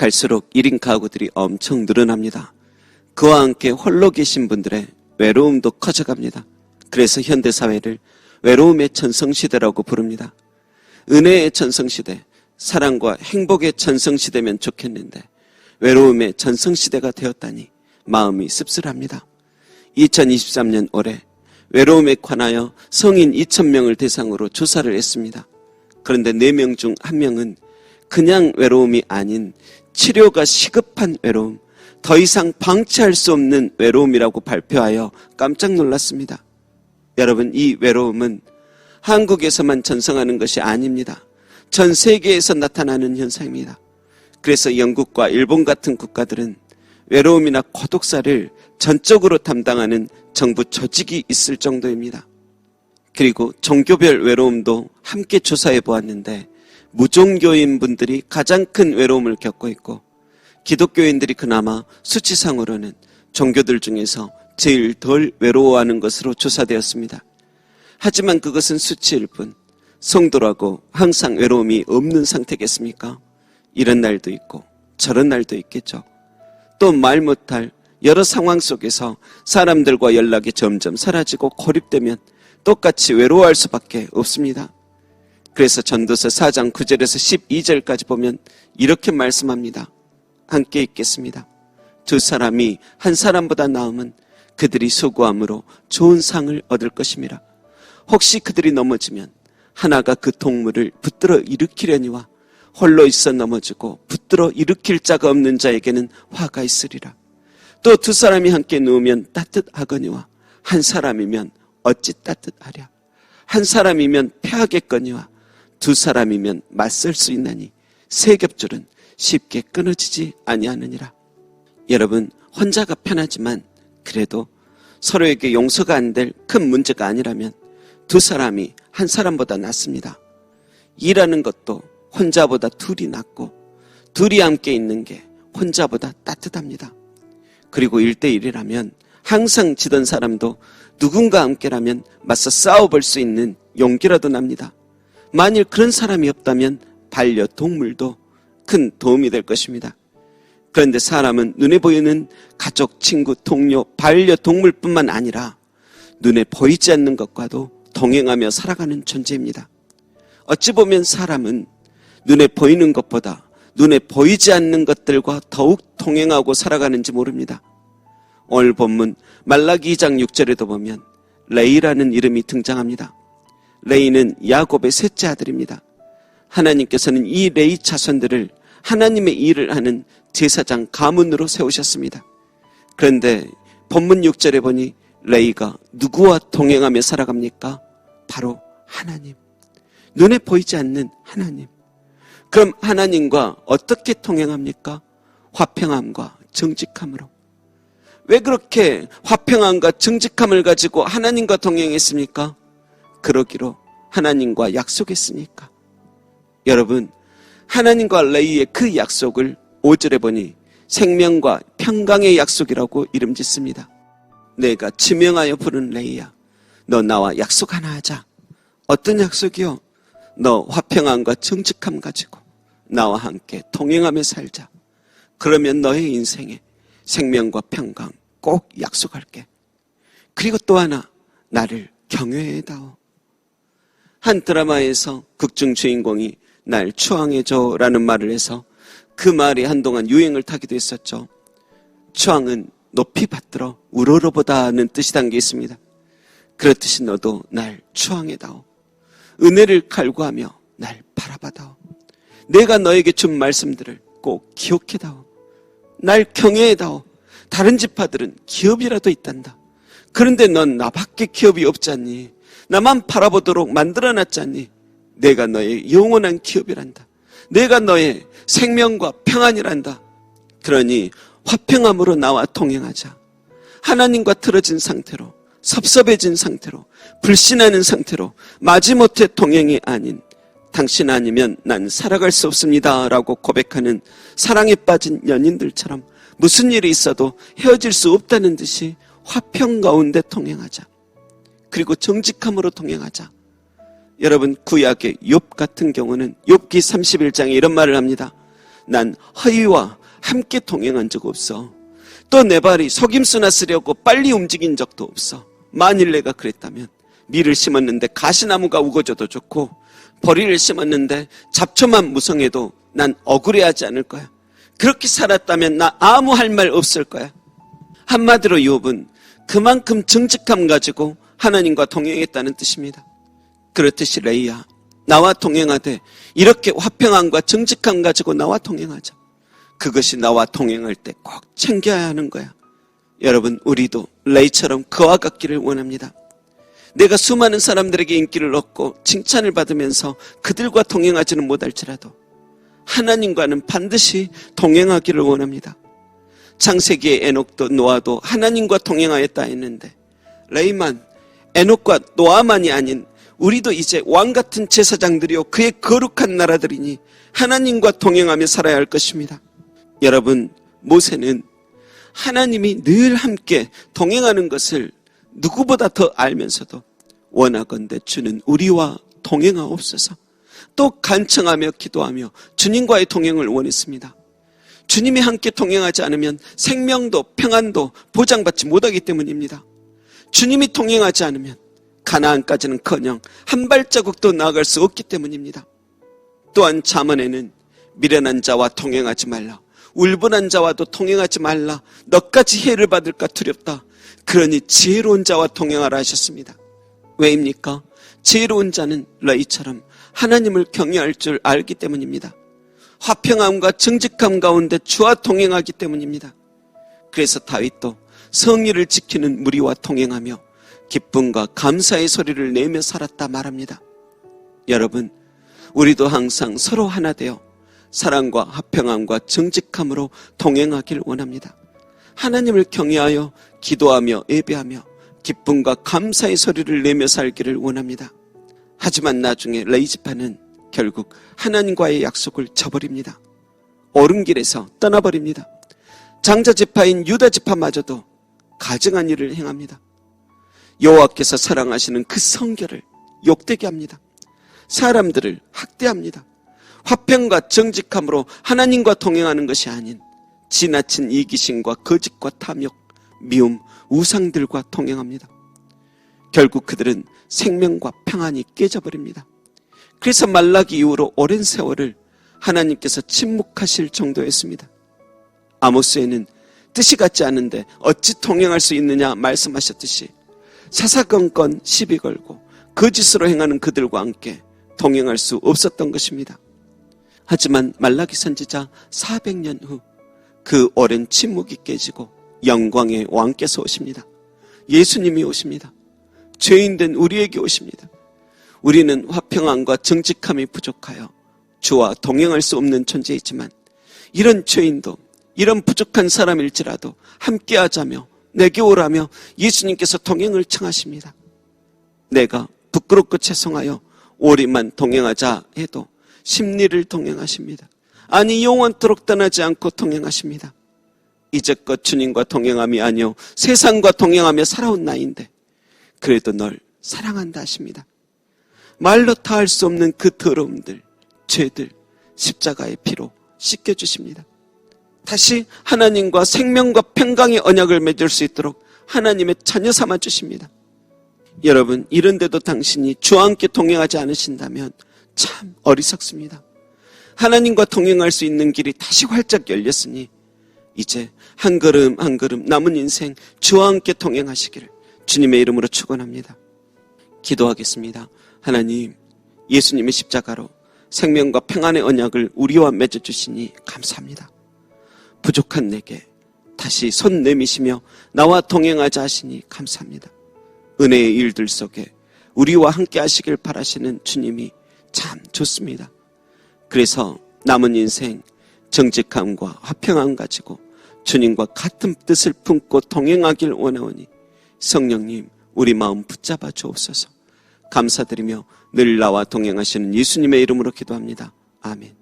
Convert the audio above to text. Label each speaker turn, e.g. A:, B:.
A: 갈수록 1인 가구들이 엄청 늘어납니다. 그와 함께 홀로 계신 분들의 외로움도 커져갑니다. 그래서 현대사회를 외로움의 전성시대라고 부릅니다. 은혜의 전성시대, 사랑과 행복의 전성시대면 좋겠는데 외로움의 전성시대가 되었다니 마음이 씁쓸합니다. 2023년 올해 외로움에 관하여 성인 2,000명을 대상으로 조사를 했습니다. 그런데 4명 중 1명은 그냥 외로움이 아닌 치료가 시급한 외로움, 더 이상 방치할 수 없는 외로움이라고 발표하여 깜짝 놀랐습니다. 여러분, 이 외로움은 한국에서만 전성하는 것이 아닙니다. 전 세계에서 나타나는 현상입니다. 그래서 영국과 일본 같은 국가들은 외로움이나 고독사를 전적으로 담당하는 정부 조직이 있을 정도입니다. 그리고 종교별 외로움도 함께 조사해 보았는데 무종교인 분들이 가장 큰 외로움을 겪고 있고 기독교인들이 그나마 수치상으로는 종교들 중에서 제일 덜 외로워하는 것으로 조사되었습니다. 하지만 그것은 수치일 뿐 성도라고 항상 외로움이 없는 상태겠습니까? 이런 날도 있고 저런 날도 있겠죠. 또 말 못할 여러 상황 속에서 사람들과 연락이 점점 사라지고 고립되면 똑같이 외로워할 수밖에 없습니다. 그래서 전도서 4장 9절에서 12절까지 보면 이렇게 말씀합니다. 함께 읽겠습니다. 두 사람이 한 사람보다 나으면 그들이 수고함으로 좋은 상을 얻을 것임이라. 혹시 그들이 넘어지면 하나가 그 동물을 붙들어 일으키려니와 홀로 있어 넘어지고 붙들어 일으킬 자가 없는 자에게는 화가 있으리라. 또 두 사람이 함께 누우면 따뜻하거니와 한 사람이면 어찌 따뜻하랴. 한 사람이면 패하겠거니와 두 사람이면 맞설 수 있나니 세 겹줄은 쉽게 끊어지지 아니하느니라. 여러분, 혼자가 편하지만 그래도 서로에게 용서가 안 될 큰 문제가 아니라면 두 사람이 한 사람보다 낫습니다. 일하는 것도 혼자보다 둘이 낫고 둘이 함께 있는 게 혼자보다 따뜻합니다. 그리고 1대1이라면 항상 지던 사람도 누군가 함께라면 맞서 싸워볼 수 있는 용기라도 납니다. 만일 그런 사람이 없다면 반려동물도 큰 도움이 될 것입니다. 그런데 사람은 눈에 보이는 가족, 친구, 동료, 반려동물뿐만 아니라 눈에 보이지 않는 것과도 동행하며 살아가는 존재입니다. 어찌 보면 사람은 눈에 보이는 것보다 눈에 보이지 않는 것들과 더욱 동행하고 살아가는지 모릅니다. 오늘 본문 말라기 2장 6절에도 보면 레이라는 이름이 등장합니다. 레이는 야곱의 셋째 아들입니다. 하나님께서는 이 레이 자손들을 하나님의 일을 하는 제사장 가문으로 세우셨습니다. 그런데 본문 6절에 보니 레이가 누구와 동행하며 살아갑니까? 바로 하나님. 눈에 보이지 않는 하나님. 그럼 하나님과 어떻게 동행합니까? 화평함과 정직함으로. 왜 그렇게 화평함과 정직함을 가지고 하나님과 동행했습니까? 그러기로 하나님과 약속했으니까. 여러분, 하나님과 레이의 그 약속을 5절에 보니 생명과 평강의 약속이라고 이름 짓습니다. 내가 지명하여 부른 레이야, 너 나와 약속 하나 하자. 어떤 약속이요? 너 화평함과 정직함 가지고 나와 함께 동행하며 살자. 그러면 너의 인생에 생명과 평강 꼭 약속할게. 그리고 또 하나, 나를 경외해다오. 한 드라마에서 극중 주인공이 날 추앙해줘 라는 말을 해서 그 말이 한동안 유행을 타기도 했었죠. 추앙은 높이 받들어 우러러보다는 뜻이 담겨 있습니다. 그렇듯이 너도 날 추앙해다오. 은혜를 갈구하며 날 바라봐다오. 내가 너에게 준 말씀들을 꼭 기억해다오. 날 경외해다오. 다른 지파들은 기업이라도 있단다. 그런데 넌 나밖에 기업이 없잖니. 나만 바라보도록 만들어놨잖니. 내가 너의 영원한 기업이란다. 내가 너의 생명과 평안이란다. 그러니 화평함으로 나와 동행하자. 하나님과 틀어진 상태로, 섭섭해진 상태로, 불신하는 상태로 마지못해 동행이 아닌 당신 아니면 난 살아갈 수 없습니다 라고 고백하는 사랑에 빠진 연인들처럼 무슨 일이 있어도 헤어질 수 없다는 듯이 화평 가운데 동행하자. 그리고 정직함으로 동행하자. 여러분, 구약의 욥 같은 경우는 욥기 31장에 이런 말을 합니다. 난 허위와 함께 동행한 적 없어. 또 내 발이 속임수나 쓰려고 빨리 움직인 적도 없어. 만일 내가 그랬다면 밀을 심었는데 가시나무가 우거져도 좋고 보리를 심었는데 잡초만 무성해도 난 억울해하지 않을 거야. 그렇게 살았다면 나 아무 할 말 없을 거야. 한마디로 욥은 그만큼 정직함 가지고 하나님과 동행했다는 뜻입니다. 그렇듯이 레이야, 나와 동행하되 이렇게 화평함과 정직함 가지고 나와 동행하자. 그것이 나와 동행할 때 꼭 챙겨야 하는 거야. 여러분, 우리도 레이처럼 그와 같기를 원합니다. 내가 수많은 사람들에게 인기를 얻고 칭찬을 받으면서 그들과 동행하지는 못할지라도 하나님과는 반드시 동행하기를 원합니다. 창세기의 에녹도 노아도 하나님과 동행하였다 했는데 레이만 에녹과 노아만이 아닌 우리도 이제 왕같은 제사장들이요 그의 거룩한 나라들이니 하나님과 동행하며 살아야 할 것입니다. 여러분, 모세는 하나님이 늘 함께 동행하는 것을 누구보다 더 알면서도 원하건대 주는 우리와 동행하옵소서 또 간청하며 기도하며 주님과의 동행을 원했습니다. 주님이 함께 동행하지 않으면 생명도 평안도 보장받지 못하기 때문입니다. 주님이 동행하지 않으면 가나안까지는커녕 한 발자국도 나아갈 수 없기 때문입니다. 또한 잠언에는 미련한 자와 동행하지 말라, 울분한 자와도 동행하지 말라, 너까지 해를 받을까 두렵다. 그러니 지혜로운 자와 동행하라 하셨습니다. 왜입니까? 지혜로운 자는 레이처럼 하나님을 경외할 줄 알기 때문입니다. 화평함과 정직함 가운데 주와 동행하기 때문입니다. 그래서 다윗도 성의를 지키는 무리와 동행하며 기쁨과 감사의 소리를 내며 살았다 말합니다. 여러분, 우리도 항상 서로 하나 되어 사랑과 화평함과 정직함으로 동행하길 원합니다. 하나님을 경외하여 기도하며 예배하며 기쁨과 감사의 소리를 내며 살기를 원합니다. 하지만 나중에 레이지파는 결국 하나님과의 약속을 저버립니다. 옳은 길에서 떠나버립니다. 장자지파인 유다지파마저도 가증한 일을 행합니다. 여호와께서 사랑하시는 그 성결을 욕되게 합니다. 사람들을 학대합니다. 화평과 정직함으로 하나님과 동행하는 것이 아닌 지나친 이기심과 거짓과 탐욕, 미움, 우상들과 동행합니다. 결국 그들은 생명과 평안이 깨져버립니다. 그래서 말라기 이후로 오랜 세월을 하나님께서 침묵하실 정도였습니다. 아모스에는 뜻이 같지 않은데 어찌 동행할 수 있느냐 말씀하셨듯이 사사건건 시비 걸고 거짓으로 행하는 그들과 함께 동행할 수 없었던 것입니다. 하지만 말라기 선지자 400년 후 그 오랜 침묵이 깨지고 영광의 왕께서 오십니다. 예수님이 오십니다. 죄인된 우리에게 오십니다. 우리는 화평함과 정직함이 부족하여 주와 동행할 수 없는 존재이지만 이런 죄인도 이런 부족한 사람일지라도 함께하자며 내게 오라며 예수님께서 동행을 청하십니다. 내가 부끄럽고 죄송하여 오리만 동행하자 해도 심리를 동행하십니다. 아니 영원토록 떠나지 않고 동행하십니다. 이제껏 주님과 동행함이 아니요 세상과 동행하며 살아온 나인데 그래도 널 사랑한다 하십니다. 말로 다 할 수 없는 그 더러움들, 죄들 십자가의 피로 씻겨주십니다. 다시 하나님과 생명과 평강의 언약을 맺을 수 있도록 하나님의 자녀 삼아 주십니다. 여러분, 이런데도 당신이 주와 함께 동행하지 않으신다면 참 어리석습니다. 하나님과 동행할 수 있는 길이 다시 활짝 열렸으니 이제 한 걸음 한 걸음 남은 인생 주와 함께 동행하시기를 주님의 이름으로 축원합니다. 기도하겠습니다. 하나님, 예수님의 십자가로 생명과 평안의 언약을 우리와 맺어주시니 감사합니다. 부족한 내게 다시 손 내미시며 나와 동행하자 하시니 감사합니다. 은혜의 일들 속에 우리와 함께 하시길 바라시는 주님이 참 좋습니다. 그래서 남은 인생 정직함과 화평함 가지고 주님과 같은 뜻을 품고 동행하길 원하오니 성령님 우리 마음 붙잡아 주옵소서. 감사드리며 늘 나와 동행하시는 예수님의 이름으로 기도합니다. 아멘.